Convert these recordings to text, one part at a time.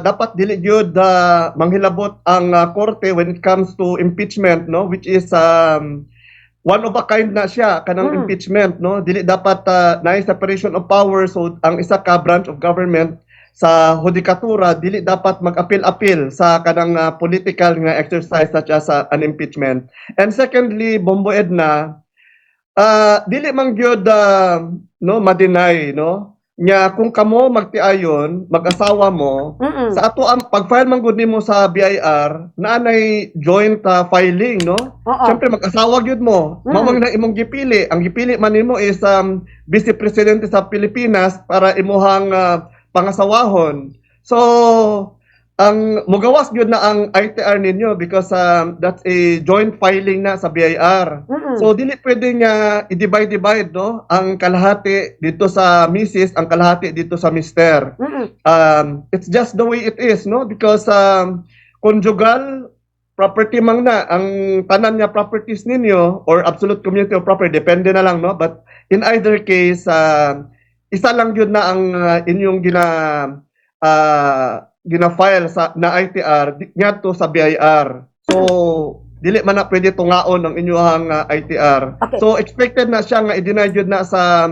Dapat dili gyud manghilabot ang korte when it comes to impeachment, no, which is one of a kind na siya kanang impeachment, no. Dili dapat naay separation of powers, so ang isa ka branch of government sa hudikatura dili dapat mag-appeal sa kanang political nga exercise such as an impeachment. And secondly, Bombo Edna, dili man gyud no ma-deny, no, nya kung kamo magtiayon mag-asawa mo sa ato ang pag-file man gud nimo sa BIR naanay joint filing, no. Syempre mag-asawa gyud mo, mao man na imong gipili. Ang gipili man nimo is Vice Presidente sa Pilipinas para imuhang pangasawahon. So ang mugawas gyud na ang ITR ninyo because that's a joint filing na sa BIR. So dili pwede nga i-divide, no, ang kalahati dito sa Mrs., ang kalahati dito sa Mr. It's just the way it is, no, because conjugal property man na ang tanan nga properties ninyo or absolute community of property, depende na lang, no, but in either case isa lang yun na ang inyong gina-file sa na ITR ngadto sa BIR. So dili man na pwede tungaon ang inyong ITR. Okay. So expected na siya nga i-deny jud na sa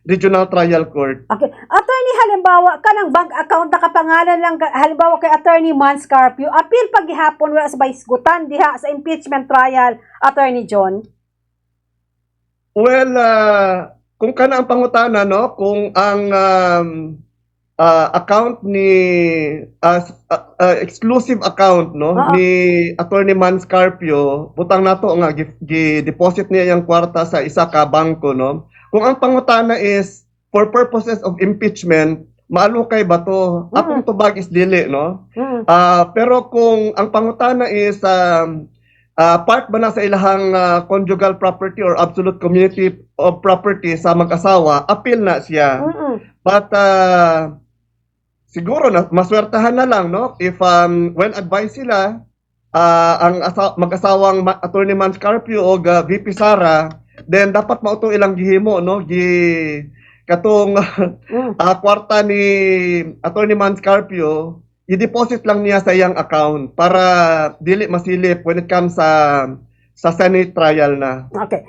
Regional Trial Court. Okay. Attorney, halimbawa kanang bank account nakapangalan lang halimbawa kay Attorney Mans Carpio, appeal paghihapon wala sa baysgutan diha sa impeachment trial, Attorney John. Well, kung kana ang pangutana, no, kung ang account ni exclusive account, no, ni Attorney Mans Carpio, butang nato nga gi-deposit niya yung kwarta sa isa ka bangko, no. Kung ang pangutana is for purposes of impeachment, maalukay ba to? Akong tubag is dili, no. Pero kung ang pangutana is part ba na sa ilahang conjugal property or absolute community of property sa mag-asawa, appeal na siya. But siguro na maswertahan na lang, no, if when advised sila ang mag-asawang Attorney Mans Carpio o VP Sara, then dapat mauto ilang gihimo, no, katong kwarta ni Attorney Mans Carpio i-deposit lang niya sa iyang account para dili masilip when it comes sa Senate trial na. Okay.